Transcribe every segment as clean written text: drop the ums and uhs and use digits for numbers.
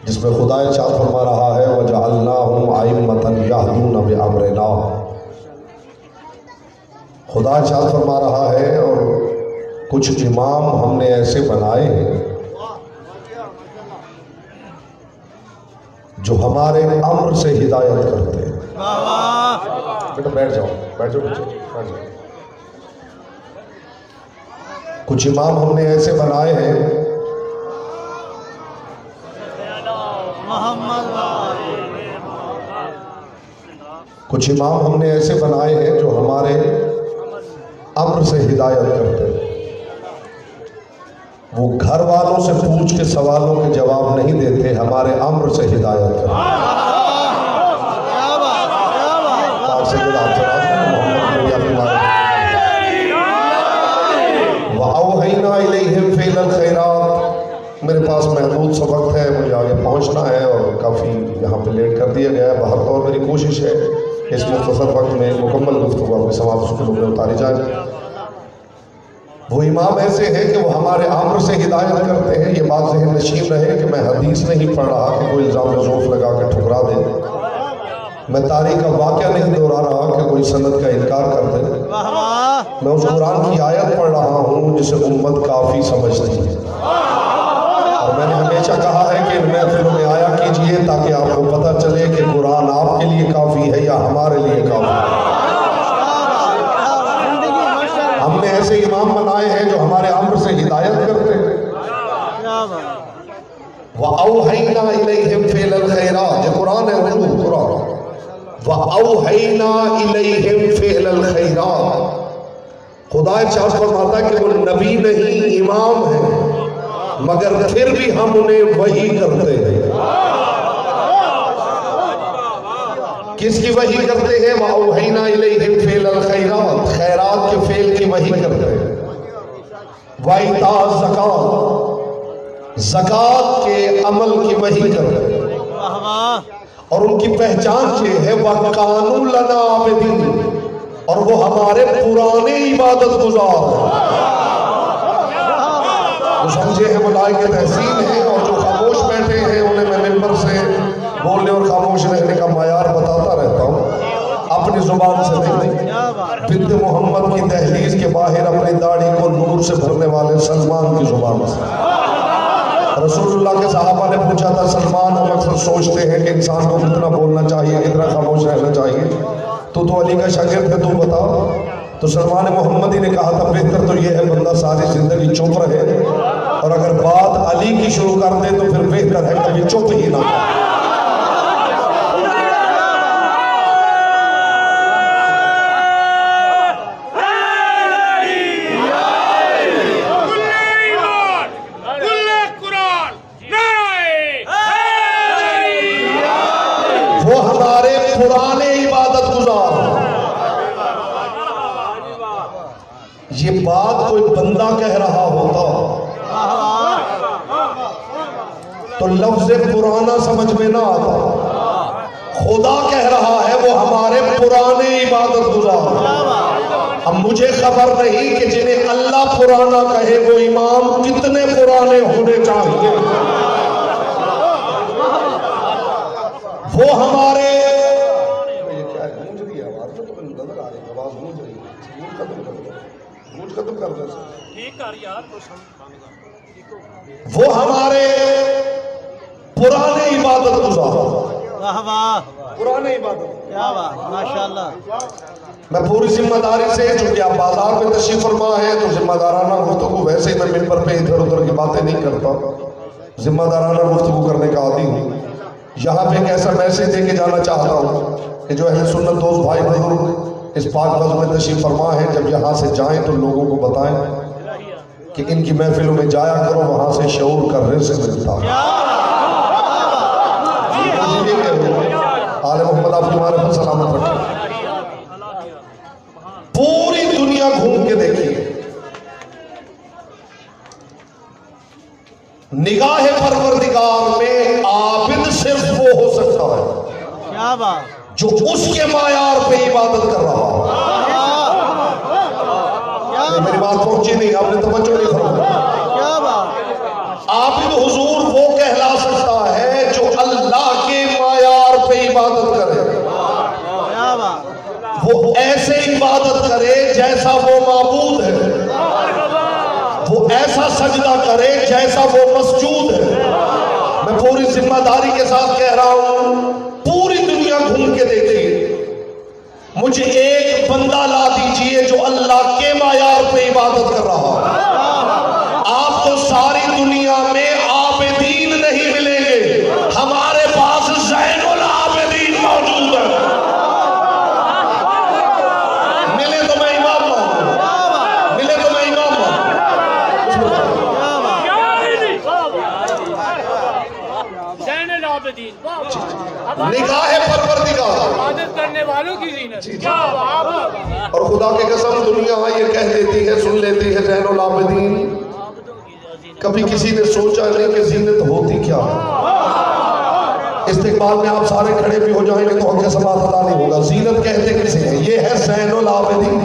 جس میں خدا چاہت فرما رہا ہے وَجَعَلْنَاهُمْ أَئِمَّةً يَهْدُونَ بِأَمْرِنَا۔ خدا چاہت فرما رہا ہے اور کچھ امام ہم نے ایسے بنائے ہیں جو ہمارے امر سے ہدایت کرتے ہیں۔ بیٹا بیٹھ جاؤ بیٹھ جاؤ بچے بیٹھ جاؤ۔ کچھ امام ہم نے ایسے بنائے ہیں کچھ امام ہم نے ایسے بنائے ہیں جو ہمارے امر سے ہدایت کرتے ہیں۔ وہ گھر والوں سے پوچھ کے سوالوں کے جواب نہیں دیتے، ہمارے امر سے ہدایت کرتے ہیں۔ وَأَوْحَيْنَا إِلَيْهِمْ فِعْلَ الْخَيْرَاتِ۔ میرے پاس محدود سا وقت ہے، مجھے آگے پہنچنا ہے اور کافی یہاں پہ لیٹ کر دیا گیا ہے باہر، اور میری کوشش ہے اس مختصر وقت میں مکمل گفتگو اپنے سماعت سکولوں میں اتاری جائے۔ وہ امام ایسے ہیں کہ وہ ہمارے امر سے ہدایت کرتے ہیں۔ یہ بات ذہن نشین رہے کہ میں حدیث نہیں پڑھ رہا کہ کوئی الزام ضعف لگا کے ٹھکرا دے، میں تاریخ کا واقعہ نہیں دہرا رہا کہ کوئی سند کا انکار کر دے، میں اس قرآن کی آیت پڑھ رہا ہوں جسے امت کافی سمجھتی ہے۔ اور میں نے ہمیشہ کہا ہے کہ ان محفلوں میں آیا کیجئے تاکہ آپ کو پتہ چلے کہ قرآن آپ کے لیے کافی ہے یا ہمارے لیے کافی ہے۔ ہم نے ایسے امام بنائے ہیں جو ہمارے امر سے ہدایت کرتے ہیں۔ وَأَوْحَيْنَا إِلَيْهِمْ فِعْلَ الْخَيْرَاتِ، یہ قرآن ہے، اردو قرآن۔ وَأَوْحَيْنَا إِلَيْهِمْ فِعْلَ الْخَيْرَاتِ، خدا چاہت فرماتا ہے کہ وہ نبی نہیں امام ہیں، مگر پھر بھی ہم انہیں وحی کرتے ہیں۔ کس کی وحی کرتے ہیں؟ وَأَوْحَيْنَا إِلَيْهِمْ فِعْلَ الْخَيْرَاتِ، خیرات کے فعل کی وحی کرتے ہیں۔ وَإِيتَاءَ الزَّكَاةِ، زکوٰۃ کے عمل کی وحی کرتے ہیں۔ اور ان کی پہچان یہ ہے وَكَانُوا لَنَا عَابِدِينَ، اور وہ ہمارے پرانے عبادت گزار ہیں۔ جو سمجھے ہیں ملائکہ تحسین ہیں، اور جو خاموش بیٹھے ہیں انہیں میں ممبر سے بولنے اور خاموش رہنے کا معیار بتاتا رہتا ہوں، اپنی زبان سے نہیں، بنت محمد کی دہلیز کے باہر اپنی داڑھی کو نور سے بھرنے والے سلمان کی زبان سے۔ رسول اللہ کے صحابہ نے پوچھا تھا سلمان، ہم اکثر سوچتے ہیں کہ انسان کو کتنا بولنا چاہیے، کتنا خاموش رہنا چاہیے، تو علی کا شاگرد ہے، تو بتا۔ تو سلمان محمدی نے کہا تھا بہتر تو یہ ہے بندہ ساری زندگی چپ رہے، اور اگر بات علی کی شروع کر دے تو پھر بہتر ہے کبھی چپ ہی نہ۔ وہ ہمارے پرانے عبادت گزار ہیں۔ یہ بات کوئی بندہ کہہ رہا ہوتا تو لفظ پرانا سمجھ میں نہ آتا، خدا کہہ رہا ہے وہ ہمارے پرانے عبادت گزار ہیں۔ اب مجھے خبر نہیں کہ جنہیں اللہ پرانا کہے وہ امام کتنے پرانے ہونے چاہیے۔ وہ ہمارے وہ ہمارے پرانے عبادت گزار، پرانے عبادت، ماشاءاللہ۔ میں پوری ذمہ داری سے، چونکہ آپ بازار میں تشریف فرما ہیں تو ذمہ دارانہ گفتگو، ویسے ہی میں ممبر پہ ادھر ادھر کی باتیں نہیں کرتا، ذمہ دارانہ گفتگو کرنے کا عادی ہوں۔ یہاں پہ ایک ایسا میسیج دے کے جانا چاہتا ہوں کہ جو اہل سنت دوست بھائی بزرگ اس پاک بز میں تشریف فرما ہے، جب یہاں سے جائیں تو لوگوں کو بتائیں کہ ان کی محفلوں میں جایا کرو، وہاں سے شعور کا رزق ملتا ہے۔ آل محمد آپ تمہارے پر سلامت رکھیں۔ پوری دنیا گھوم کے دیکھیے، نگاہ پروردگار میں عابد صرف وہ ہو سکتا ہے جو اس کے معیار پہ عبادت کر رہا ہو۔ میری بات پہنچی نہیں، آپ نے توجہ نہیں فرمائی۔ عابد حضور وہ کہلا سکتا ہے جو سجدہ کرے جیسا وہ مسجود ہے۔ میں پوری ذمہ داری کے ساتھ کہہ رہا ہوں، پوری دنیا گھوم کے دیکھیے، مجھے ایک بندہ لا دیجئے جو اللہ کے معیار پہ عبادت کر رہا ہے۔ آپ کو ساری دنیا میں عابدین نہیں ملیں گے، ہمارے پاس زین العابدین موجود ہے۔ ملے تو میں امام مانوں، ملے تو میں امام مانوں۔ زین العابدین نگاہ پروردگار عبادت کرنے والوں کی زینت۔ کیا بات! اور خدا کی قسم دنیا یہ کہہ دیتی ہے، سن لیتی ہے زین العابدین، کبھی کسی نے سوچا نہیں کہ زینت ہوتی کیا ہے۔ استقبال میں آپ سارے کھڑے بھی ہو جائیں گے تو ہم کے سماعت ادا نہیں ہوگا۔ زینت کہتے کسے ہیں؟ یہ ہے زین العابدین،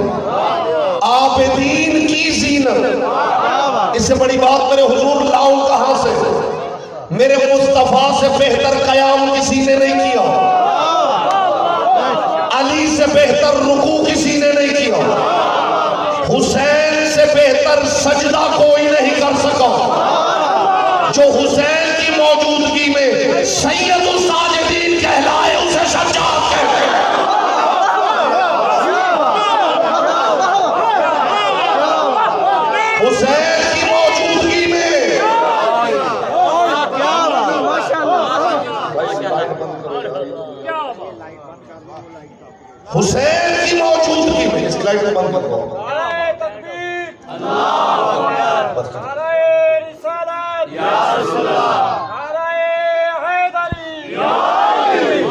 عابدین کی زینت۔ اس سے بڑی بات میرے حضور لاؤں کہاں سے؟ میرے مصطفیٰ سے بہتر قیام کسی نے نہیں کیا، علی سے بہتر رکوع کسی نے نہیں کیا، حسین سے بہتر سجدہ کوئی نہیں کر سکا۔ جو حسین کی موجودگی میں سید الساجدین کہلائے اسے سجاد کہتے ہیں۔ حسین کی موجودگی میں حسین کی موجودگی میں اس لائٹ میں بند کرو۔ نعرہ تکبیر، نعرہ رسالت، نعرہ حیدری،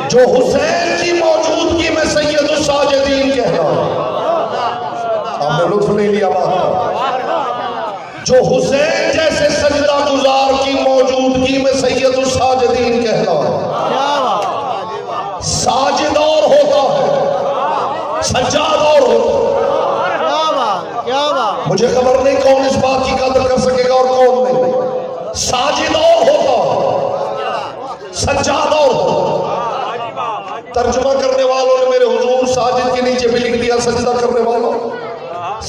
جو حسین کی موجودگی میں سید الساجدین کہنا، آپ نے لطف نہیں لیا بات کا، جو حسین جیسے سجدہ گزار کی موجودگی میں سید الساجدین کہنا، ساجد اور ہوتا ہے، سجاد اور ہوتا ہے۔ مجھے خبر نہیں کون اس بات کی قدر کر سکے گا اور کون نہیں۔ ساجد اور ہوتا ہے، سجاد اور ہوتا ہے۔ ترجمہ کرنے والوں نے میرے حضور ساجد کے نیچے بھی لکھ دیا سجدہ کرنے والا،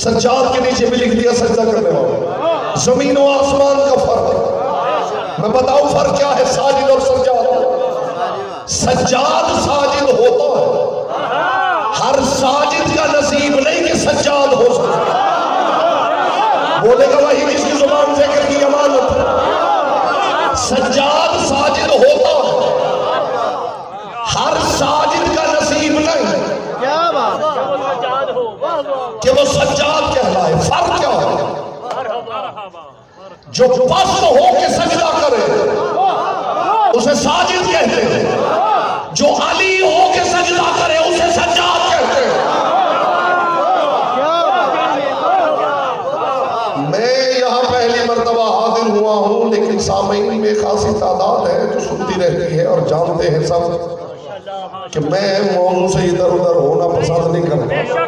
سجاد کے نیچے بھی لکھ دیا سجدہ کرنے والا۔ زمین و آسمان کا فرق، میں بتاؤں فرق کیا ہے ساجد اور سجاد؟ سجاد ساجد ہوتا ہے، ہر ساجد کا نصیب نہیں کہ سجاد ہو سکتا۔ بولے گا وہی جس کی زبان ذکر کی امانت ہے۔ سجاد ساجد ہوتا ہے، ہر ساجد کا نصیب نہیں کہ وہ سجاد کہلائے۔ فرق کیا ہے؟ جو پست ہو کے سجدہ کرے اسے ساجد کہتے ہیں، جو علی ہو کے سجدہ کرے اسے سجاد کہتے ہیں۔ میں یہاں پہلی مرتبہ حاضر ہوا ہوں، لیکن سامعین میں خاصی تعداد ہے جو سنتی رہتی ہے اور جانتے ہیں سب کہ میں موضوع سے ادھر ادھر ہونا پسند نہیں کرتا۔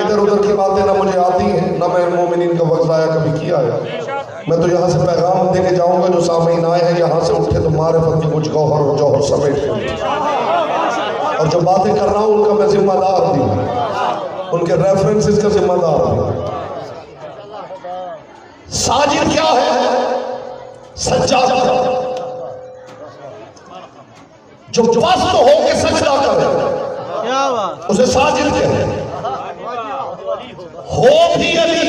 ادھر ادھر کی باتیں نہ مجھے آتی ہیں، نہ میں مومنین کا وقت ضائع کبھی کیا ہے۔ میں تو یہاں سے پیغام دے کے جاؤں گا، جو سامعین آئے ہیں یہاں سے اٹھے تو معرفت کی کچھ گوہر و جوہر سمیٹ، اور جو باتیں کر رہا ہوں ان کا میں ذمہ دار بھی ہوں، ان کے ریفرنسز کا ذمہ دار ہوں۔ ساجد کیا ہے؟ سجاد کیا ہے؟ جو پست ہو کے سجدہ کرے اسے ساجد کہتے ہیں۔ ہو بھی علی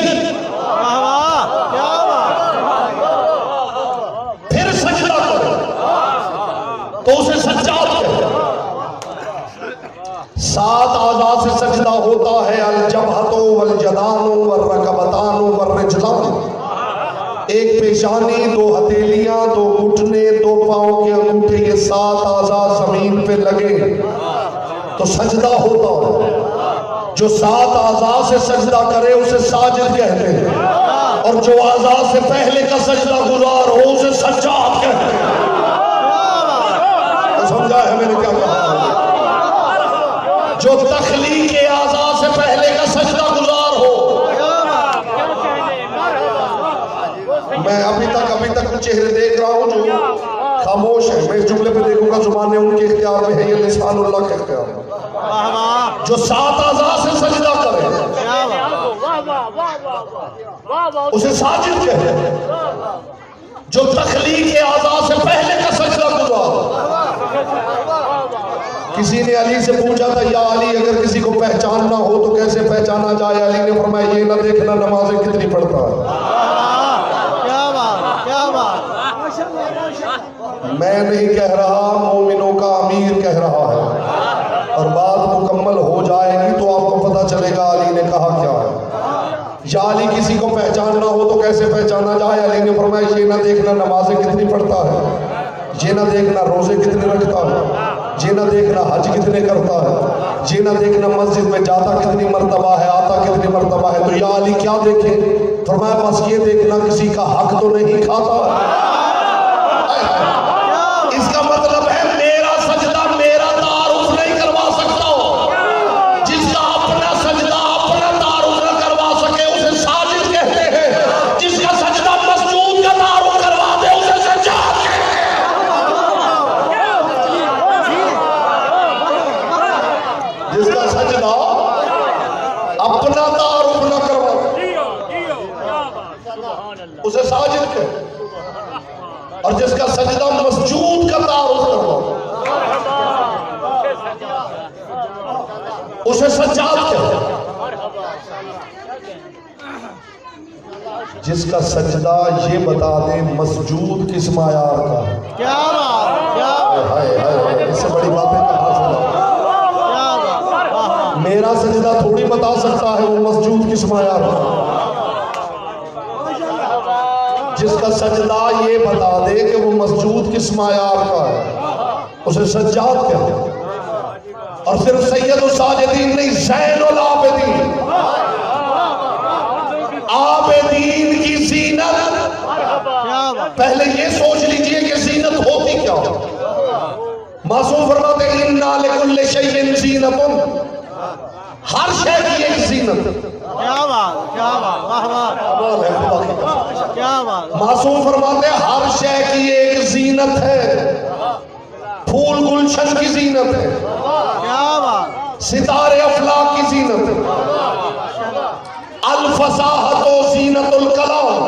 پھر سجدہ کرے تو اسے سجاد کہتے ہیں۔ 7 اعضاء سے سجدہ ہوتا ہے، الجبہۃ والجدان والرکبتان والرجلان۔ ایک پیشانی، 2 ہتھیلیاں، 2 گھٹنے، 2 پاؤں کے انگوٹھے، یہ 7 اعضاء زمین پہ لگے تو سجدہ ہوتا ہے۔ جو 7 اعضاء سے سجدہ کرے اسے ساجد کہتے ہیں، اور جو اعضاء سے پہلے کا سجدہ گزار ہو اسے سجاد کہتے ہیں۔ سمجھا ہے میں نے کیا کہا؟ جو تخلیق اعضاء سے پہلے کا سجدہ گزار ہو۔ میں ابھی تک چہرے دیکھ رہا ہوں جو خاموش ہے، میں اس جملے پہ دیکھوں گا زبانیں ان کے اختیار میں ہے، یہ لسان اللہ کے اختیار میں۔ جو 7 اعضاء سے سجدہ کرے اسے ساجد کہتے ہیں، جو تخلیق اعضاء سے پہلے کا سجدہ گزار۔ کسی نے علی سے پوچھا تھا، یا علی اگر کسی کو پہچاننا ہو تو کیسے پہچانا جائے؟ علی نے فرمایا یہ نہ دیکھنا نمازیں کتنی پڑھتا ہے۔ کیا بات، کیا بات، میں نہیں کہہ رہا، مومنوں کا امیر کہہ رہا ہے، اور بات مکمل ہو جائے گی تو آپ کو پتہ چلے گا علی نے کہا کیا ہے۔ یا علی کسی کو پہچاننا ہو تو کیسے پہچانا جائے؟ علی نے فرمایا یہ نہ دیکھنا نمازیں کتنی پڑھتا ہے، یہ نہ دیکھنا روزے کتنے رکھتا ہے، یہ نہ دیکھنا حج کتنے کرتا ہے، یہ نہ دیکھنا مسجد میں جاتا کتنی مرتبہ ہے، آتا کتنی مرتبہ ہے۔ تو یا علی کیا دیکھے؟ فرمایا بس یہ دیکھنا کسی کا حق تو نہیں کھاتا۔ اس کا مطلب ہے میرا سجدہ میرا تعارف نہیں کروا سکتا، جس کا اپنا سجدہ اپنا تعارف نہ کروا سکے اسے ساجد کہتے ہیں، جس کا سجدہ مسجود کا تعارف کروا دے اسے سجاد کہتے ہیں۔ جس کا سجدہ اپنا تعارف نہ کروا اسے ساجد کہتے ہیں، اور جس کا سجدہ مسجود کا تعارف کروا اسے سجاد کہتے ہیں۔ جس کا سجدہ یہ بتا دے مسجود کس معیار کا ہے۔ کیا بات، کیا ہائے ہائے، اس سے بڑی باتیں کہاں سے لاؤں؟ بات، میرا سجدہ تھوڑی بتا سکتا ہے وہ مسجود کس معیار کا۔ جس کا سجدہ یہ بتا دے کہ وہ مسجود کس معیار کا ہے اسے سجاد کہتے ہیں۔ اور صرف سید الساجدین نہیں، زین العابدین، عابدین کی زینت۔ کیا بات، پہلے یہ سوچ لیجئے کہ زینت ہوتی کیا؟ معصوم فرماتے ہیں اِنَّا لِكُلِّ شَيْءٍ زِینَةٌ، ہر شے کی ایک زینت۔ کیا بات، کیا بات، واہ واہ، کیا بات، معصوم فرماتے ہیں ہر شے کی ایک زینت ہے، پھول گلشن کی زینت ہے، کیا بات، ستارے افلاک کی زینت ہے، الفصاحت و زینت الکلام،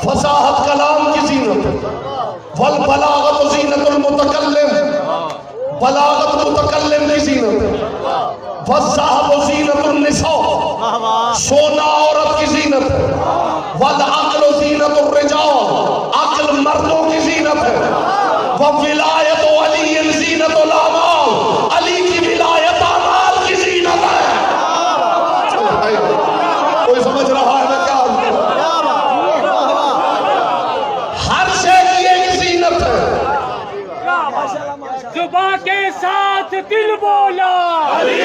فصاحت کلام کی زینت ہے، والبلاغت و زینت المتکلم، بلاغت متکلم کی زینت ہے، والذہب و زینت النساء، واہ واہ، سونا عورت کی زینت ہے، والعقل و زینت الرجال، عقل مردوں کی زینت ہے، وولایت و علی زینت الاعمال، علی کی ولایت اعمال کی زینت ہے۔ کوئی سمجھ رہا ہے میں کیا عرض کروں؟ کیا بات، واہ واہ، ہر شے کی ایک زینت ہے۔ زباں کے ساتھ دل بولا، علی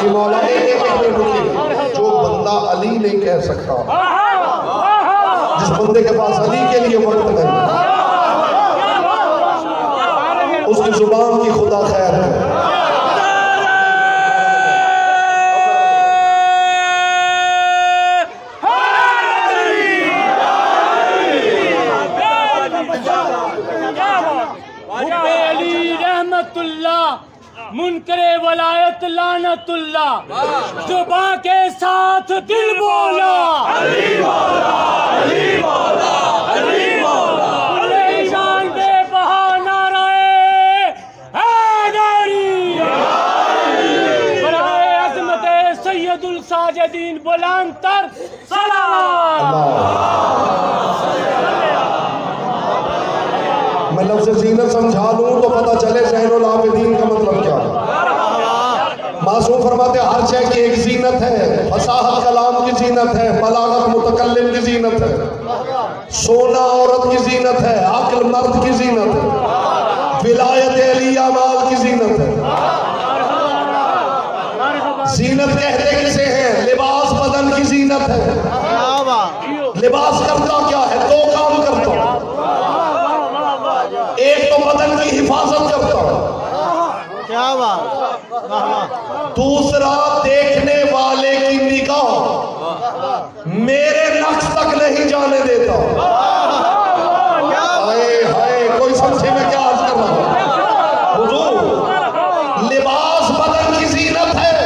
مولا ایک منٹ رکیے، جو بندہ علی نہیں کہہ سکتا، جس بندے کے پاس علی کے لیے وقت نہیں، اس کی زبان کی خدا خیر ہے۔ علی رحمت اللہ، منکر ولایت لعنت اللہ، زباں کے ساتھ دل بولا، علی مولا، علی مولا، علی مولا، شان بے بہا نعرہ حیدری، برائے عظمت سید الساجدین بلند تر سلام۔ میں لفظ زینت سمجھا لوں تو پتہ چلے زین العابدین کا مطلب کیا ہے۔ معصوم فرماتے ہر شے کی ایک زینت ہے، فصاحت کلام کی زینت ہے، بلاغت متکلم کی زینت ہے، سونا عورت کی زینت ہے، عقل مرد کی زینت ہے، ولایت علی اعمال کی زینت ہے۔ زینت کہتے کسے ہیں؟ لباس بدن کی زینت ہے۔ کیا بات، لباس کرتا کیا ہے؟ دو کام کرتا ہے، ایک تو بدن کی حفاظت کرتا ہے، کیا بات، واہ واہ، دوسرا دیکھنے والے کی نگاہ میرے نقش تک نہیں جانے دیتا۔ ہائے ہائے، کوئی سمجھے میں کیا عرض کر رہا ہوں؟ حضور، لباس بدن کی زینت ہے،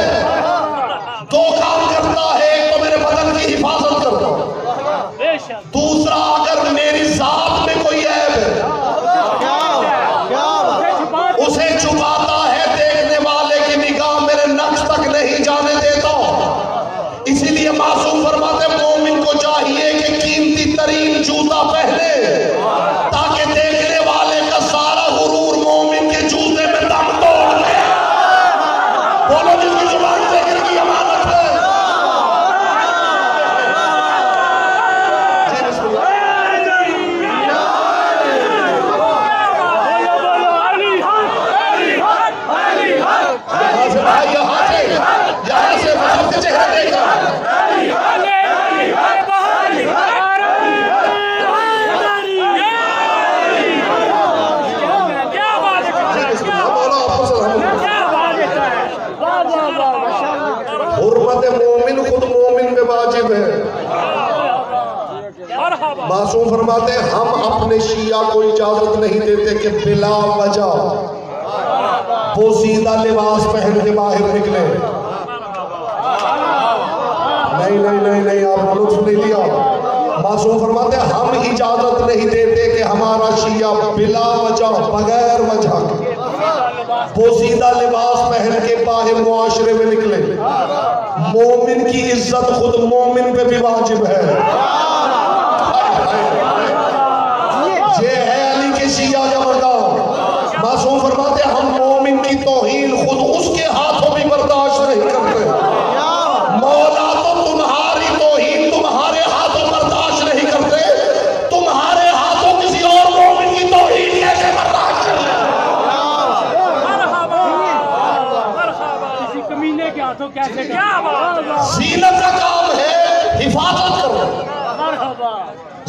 دو کام کرتا ہے، ایک تو میرے معصوم فرماتے ہیں ہم اپنے شیعہ کو اجازت نہیں دیتے کہ بلا وجہ پوشیدہ لباس پہن کے باہر نکلے. نہیں آپ نے لطف نہیں لیا. معصوم فرماتے ہیں ہم اجازت نہیں دیتے کہ ہمارا شیعہ بلا وجہ بغیر وجہ پوشیدہ لباس پہن کے باہر معاشرے میں نکلے. مومن کی عزت خود مومن پہ بھی واجب ہے. یہ ہے علی کے شیعہ کا مقام. معصوم فرماتے ہیں ہم مومن کی توہین خود اس کے ہاتھوں بھی برداشت نہیں کرتے. مولا تو تمہاری توہین تمہارے ہاتھوں برداشت نہیں کرتے, تمہارے ہاتھوں کسی اور مومن کی توہین کیسے برداشت کرتے؟ کسی کمینے کے ہاتھوں کیسے؟ زینت کا کام ہے حفاظت کرنا,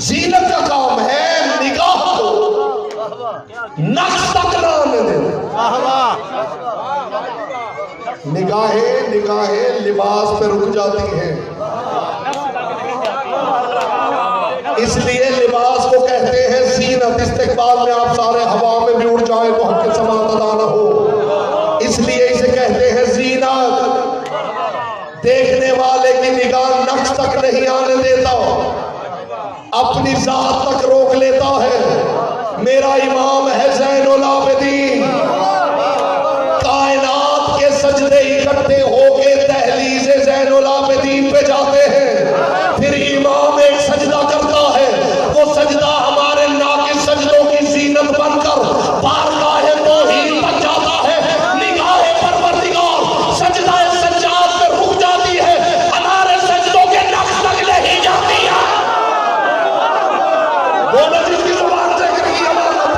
زینت کا کام ہے نگاہ کو نقص تک نہ آنے دینا. نگاہیں لباس پہ رک جاتی ہیں, اس لیے لباس کو کہتے ہیں زینت. استقبال میں آپ سارے ہوا میں بھی اڑ جائیں تو حق کے سماعت ادا نہ ہو, اس لیے اسے کہتے ہیں زینت. دیکھنے والے کی نگاہ نقص تک نہیں آنے دیتا, اپنی ذات تک روک لیتا ہے. میرا امام ہے زین العابدین, کائنات کے سجدے اکٹھے ہو کے دہلیز زین العابدین پہ جاتے ہیں. پھر امام ایک سجدہ کرتا ہے, وہ سجدہ ہمارے ناقص سجدوں کی زینت بن کر بارگاہ توحید تک جاتا ہے. نگاہ پروردگار سجدہ سجاد پہ رک جاتی ہے, ہمارے سجدوں کے نقص تک نہیں جاتی ہے. بولو جس کی زبان سے کریں امانت.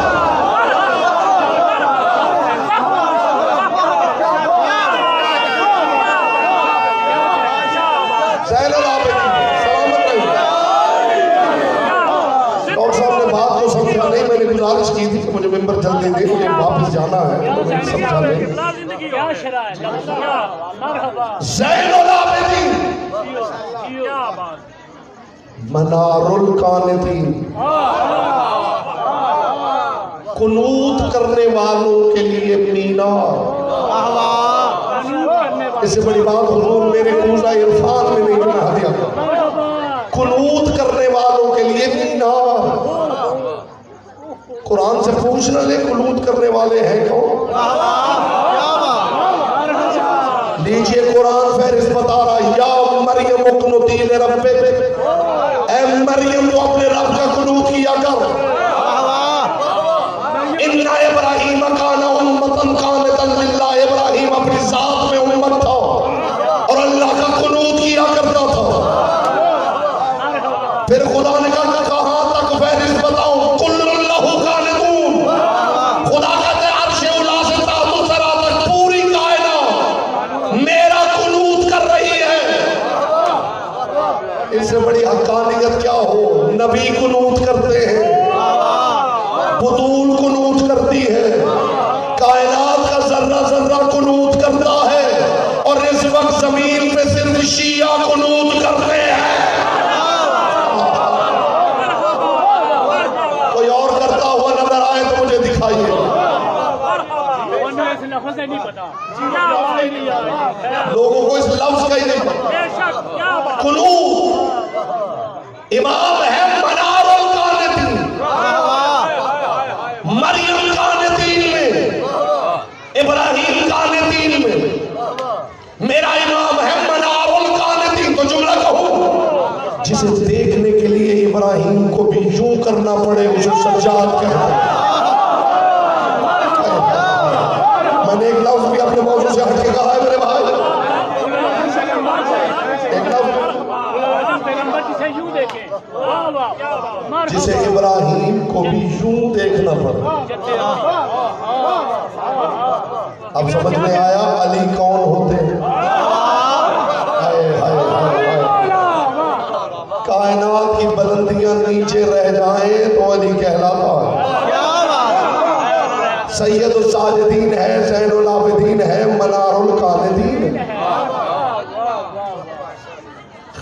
زین العابدین سلامت رہے. ڈاکٹر صاحب نے بات کو سمجھا نہیں, میں نے گزارش کی تھی کہ مجھے ممبر جلدی دے, مجھے واپس جانا ہے, سمجھا نہیں. زین العابدین منار القانتین, قنوت کرنے والوں کے لیے مینار. اس سے بڑی بات حضور میرے کوزہ عرفان میں نہیں بنا دیا. قنوت کرنے والوں کے لیے مینار. قرآن سے پوچھنا لے قنوت کرنے والے ہیں کون؟ لیجئے قرآن فہرست بتا رہا, یا مریم اقنتی لربک, اے مریم تو اپنے رب کا قنوت کیا کر. ان ابراہیم کان امۃ قانتا للہ, ابراہیم اپنی ذات میں امت تھا اور اللہ کا قنوت کیا کرتا تھا. پھر خدا نے کہا کہاں تک فہرست بتاؤں؟ کل اللہ قانتون. خدا کہتے ہیں عرش اولی سے تحت الثری تک پوری کائنات میرا قنوت کر رہی ہے. اس سے بڑی حقانیت کیا ہو؟ نبی قنوت کرتے ہیں, بطول قنوت کرتی ہے, کائنات کا ذرہ ذرہ قنوت کرتا ہے, اور اس وقت زمین پہ صرف شیعہ قنوت کرتے ہیں. کوئی اور کرتا ہوا نظر آئے تو مجھے دکھائیے. لوگوں کو اس لفظ کا ہی نہیں پتا. قنوت امام ہے منار القانتین, مریم قانتین میں, ابراہیم قانتین میں, میرا امام ہے منار القانتین. تو جملہ کہوں جسے دیکھنے کے لیے ابراہیم کو بھی یوں کرنا پڑے اسے سجاد کہتے ہیں. میں نے ایک لفظ بھی اپنے موضوع سے ہٹ کے کہا ہے میرے بھائی, ایک لفظ جسے ابراہیم کو بھی یوں دیکھنا پڑا. اب سمجھ میں آیا علی کون ہوتے ہیں. کائنات کی بلندیاں نیچے رہ جائیں تو علی کہلاتا ہے. سید الساجدین ہے, زین العابدین ہے, منار القانتین ہے.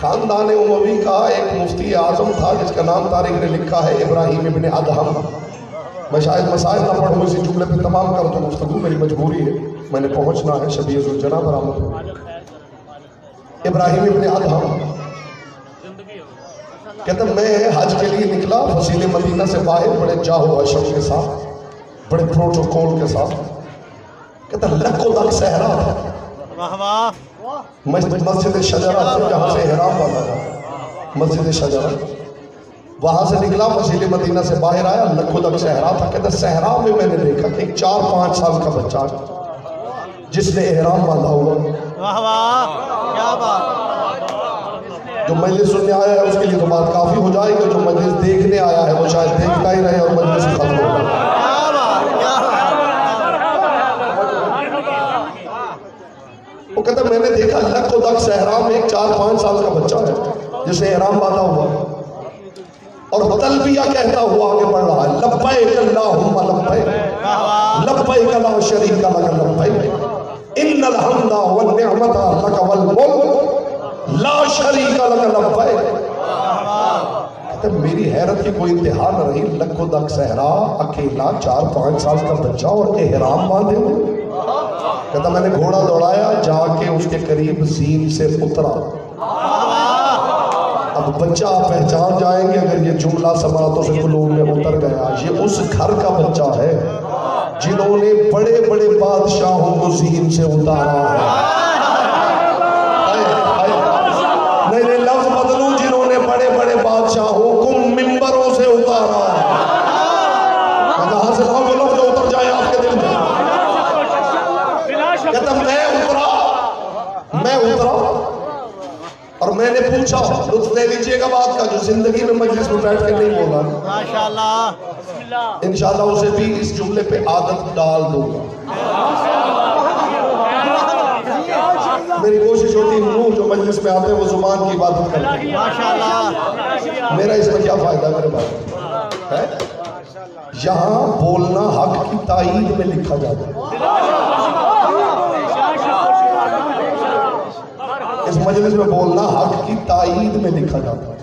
خاندان اموی کا ایک مفتی اعظم تھا جس کا نام تاریخ نے لکھا ہے ابراہیم ابن ادہم. میں شاید مسائل نہ پڑھوں، اسی جملے پہ تمام کر دوں گفتگو، میری مجبوری ہے، میں نے پہنچنا ہے شبیہ ذوالجناح برآمد. ابراہیم ابن ادہم کہتا میں حج کے لیے نکلا فصیل مدینہ سے باہر، بڑے جاہو حشم کے ساتھ، بڑے پروٹوکول کے ساتھ. کہتا لکھوں تک صحرا تھا، مسجد شجرہ سے جہاں سے احرام والا تھا، مسجد شجرہ، وہاں سے نکلا فصیل مدینہ سے باہر آیا، لکھوں تک صحرا تھا. کہتا صحرا میں میں نے دیکھا کہ ایک 4-5 سال کا بچہ جس نے احرام باندھا ہوا. کیا بات. جو مجلس سننے آیا ہے اس کے لیے تو بات کافی ہو جائے گی، جو مجلس دیکھنے آیا ہے وہ شاید دیکھتا ہی رہے اور مجلس ختم ہو جائے. وہ کہتا میں نے دیکھا لکھوں تک صحرا میں ایک 4-5 سال کا بچہ ہے جس نے احرام باندھا ہوا اور تلبیہ کہتا ہوا آگے بڑھ رہا ہے، لبیک اللہم لبیک لبیک لا شریک لک لبیک ان الحمد والنعمت لک والملک لا شریک لک لبیک. میری حیرت کی کوئی انتہا نہ رہی، لکھوں تک صحرا، اکیلا 4-5 سال کا بچہ اور احرام باندھے ہوئے. کہتا میں نے گھوڑا دوڑایا، جا کے اس کے قریب زین سے اترا. اب بچہ پہچان جائیں گے اگر یہ جملہ سماعتوں سے قلوب میں اتر گیا، یہ اس گھر کا بچہ ہے جنہوں نے بڑے بڑے بادشاہوں کو زین سے اتارا ہے. نہیں لفظ بدلوں، جنہوں نے بڑے بڑے بادشاہوں کو ممبروں سے اتارا ہے. کہاں سے لاؤ وہ لفظ جو اتر جائے آپ کے دل میں. کہتا میں اترا اور میں نے پوچھا، لطف لے لیجئے گا بات کا، جو زندگی میں مجلس میں بیٹھ کے نہیں بولا ماشاءاللہ انشاءاللہ اسے بھی اس جملے پہ عادت ڈال دوں گا. میری کوشش ہوتی ہوں جو مجلس میں آتے ہیں وہ زبان کی عبادت کرتے ہیں. ماشاءاللہ میرا اس میں کیا فائدہ میرے بات ہے؟ یہاں بولنا حق کی تائید میں لکھا جاتا ہے. اس مجلس میں بولنا حق کی تائید میں لکھا جاتا ہے.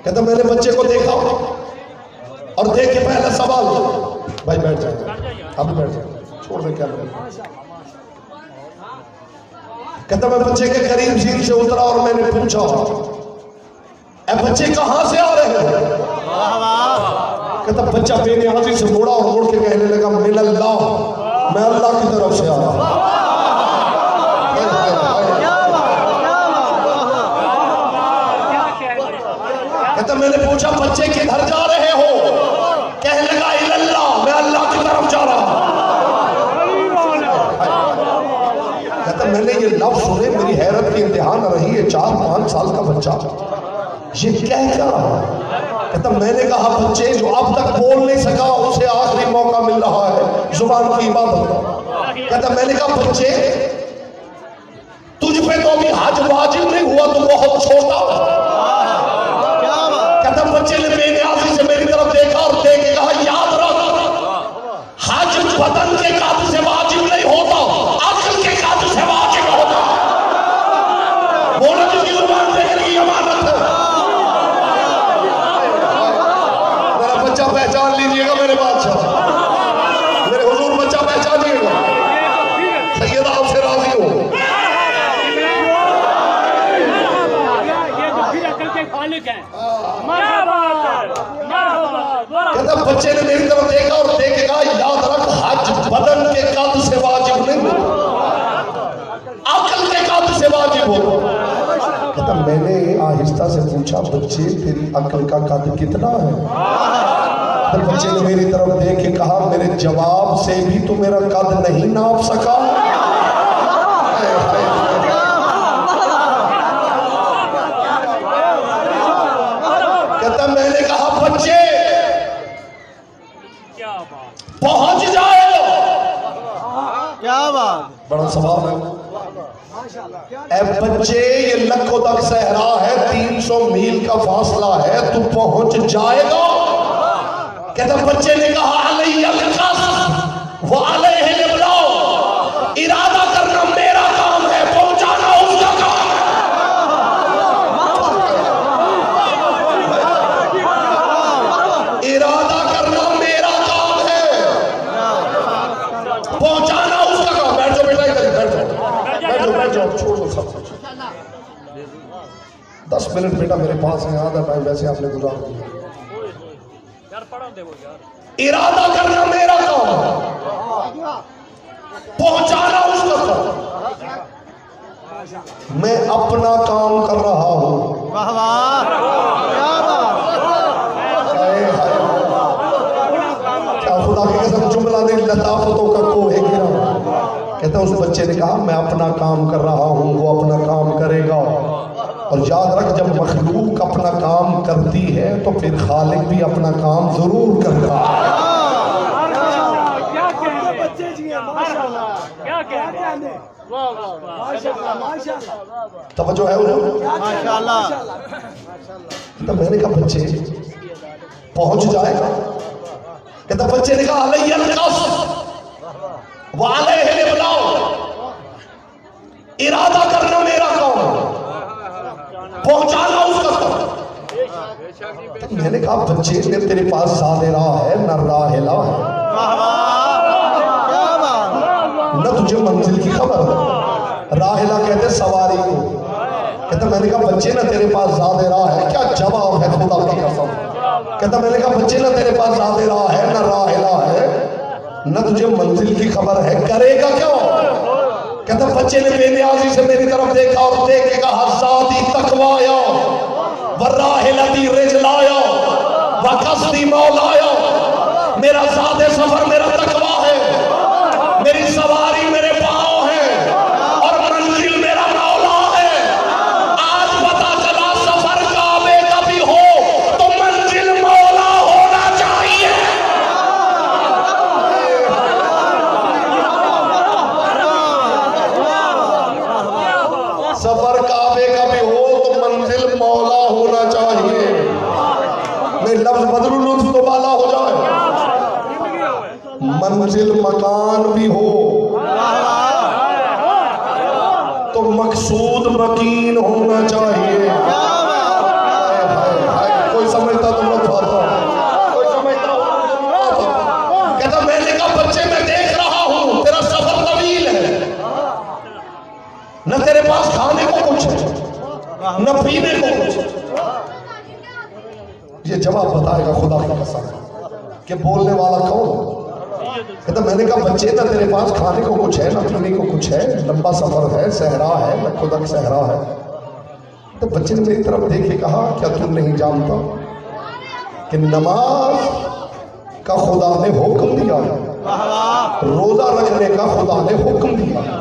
کہتا میں نے بچے کو دیکھا اور دیکھ کے پہلا سوال، بھائی بیٹھ جائیں، اب بیٹھ جائیں، چھوڑ دیں کیا لگے. کہتا میں بچے کے قریب زین سے اترا اور میں نے پوچھا اے بچے کہاں سے آ رہے ہیں؟ کہتا بچہ بے نیازی سے موڑا اور موڑ کے کہنے لگا من اللہ، میں اللہ کی طرف سے آ رہا ہوں. کہتا میں نے پوچھا بچے کدھر جا رہے ہو؟ کہنے لگا اللہ، میں اللہ کی طرف جا رہا ہوں. کہتا میں نے یہ لفظ سنے، میری حیرت کی انتہا نہ رہی. یہ 4-5 سال کا بچہ یہ کہہ کیا رہا ہے؟ کہتا میں نے کہا بچے جو اب تک بول نہیں سکا اسے آخری موقع مل رہا ہے زبان کی عبادت کا. کہتا میں نے کہا بچے تجھ پہ تو ابھی حج واجب نہیں ہوا، تو بہت چھوٹا. کہتا بچے نے بے نیازی سے میری طرف دیکھا اور دیکھ کے کہا یاد رکھ، حج بدن کے قد سے واجب نہیں ہوتا، عقل کے قد سے واجب ہوتا. بولا جو کی زبان دیکھنے کی امانت ہے. میرا بچہ پہچان لیجئے گا میرے بادشاہ، میرے حضور بچہ پہچانیے گا. سیدہ آپ سے راضی ہو. کہتا بچے نے میری طرف دیکھا اور دیکھ کے کہا یاد رکھ، حج بدن کے قد سے واجب نہیں ہوتا، عقل کے قد سے واجب ہوتا. کہتا میں نے آہستہ سے پوچھا بچے تیری عقل کا قد کتنا ہے؟ پھر بچے نے میری طرف دیکھ کے کہا میرے جواب سے بھی تو میرا قد نہیں ناپ سکا. کہتا میں نے کہا بچے پہنچ جائے. کیا بات. بڑا سوال ہے. اے بچے یہ لکھوں تک صحرا ہے، 300 میل کا فاصلہ ہے، تو پہنچ جائے گا؟ کہتا بچے نے کہا علیہ القصد وعلیہ الابلاغ، ارادہ کرنا میرا کام ہے، پہنچانا اس کا کام ہے. 10 منٹ بیٹا میرے پاس ہے, آدھا ٹائم ویسے آپ نے گزار دیا. یار پڑھا دے وہ یار. ارادہ کرنا میرا کام ہے, پہنچانا اس کا کام. میں اپنا کام کر رہا ہوں. واہ واہ کیا بات. کیا خدا کی قسم جملہ نے لطافتوں کا کوہ گرا. کہتا ہے اس بچے نے کہا میں اپنا کام کر رہا ہوں, وہ اپنا کام کرے گا. اور یاد رکھ جب مخلوق اپنا کام کرتی ہے تو پھر خالق بھی اپنا کام ضرور کرتا ہے. توجہ ہے ماشاءاللہ. تو میں نے کہا بچے پہنچ جائے گا. کہتا بچے نے کہا علیہ القصد وعلیہ الابلاغ, ارادہ کرنا میرا کام ہے, پہنچانا اس کا کام. میں نے کہا بچے نے تیرے پاس زاد راہ ہے نہ راحلہ ہے, نہ تجھے منزل کی خبر ہے. راحلہ کہتے سواری کو. کہتا میں نے کہا بچے نہ تیرے پاس زاد راہ ہے. کیا جواب ہے خدا کی قسم. کہتا میں نے کہا بچے نہ تیرے پاس زاد راہ ہے نہ راحلہ ہے, نہ تجھے منزل کی خبر ہے, کرے گا کیوں. کہتا بچے نے بے نیازی سے میری طرف دیکھا اور دیکھ کے کہا ذاتی تقوایا وراحلتی رجلایا وقصدی مولایا. میرا ذات سفر میرا تقوا ہے, میری سواری میرے پاؤں ہے, اور منزل میرا مولا ہے. آج پتا چلا سفر کعبے کا بھی ہو تو منزل مولا ہونا چاہیے. سفر کعبے کا بھی ہو تو منزل مولا ہونا چاہیے. میں لفظ بدل لطف تو بالا ہو جائے. منزل مکان بھی ہو تو مقصود مکین ہونا چاہیے. کوئی سمجھتا تو مت پاتا, کوئی سمجھتا. کہتا میں نے کہا بچے میں دیکھ رہا ہوں تیرا سفر طویل ہے, نہ تیرے پاس کھانے کو کچھ ہے نہ پینے کو کچھ. یہ جواب بتائے گا خدا کی قسم کہ بولنے والا کون. کہتا میں نے کہا بچے نہ تیرے پاس کھانے کو کچھ ہے نہ پینے کو کچھ ہے, لمبا سفر ہے, صحرا ہے, لکھوں تک صحرا ہے. تو بچے نے میری طرف دیکھ کے کہا کیا تم نہیں جانتا کہ نماز کا خدا نے حکم دیا ہے, روزہ رکھنے کا خدا نے حکم دیا ہے,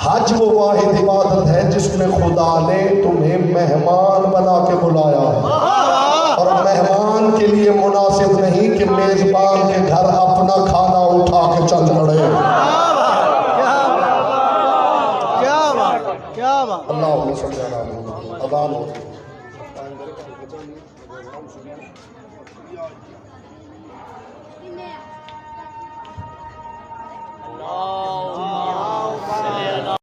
حج وہ واحد عبادت ہے جس میں خدا نے تمہیں مہمان بنا کے بلایا ہے, اور مہمان کے لیے مناسب نہیں کہ میزبان کے گھر اپنا کھانا اٹھا کے چل پڑے. کیا بات. اللہ صلی اللہ علیہ وسلم. اذان ہو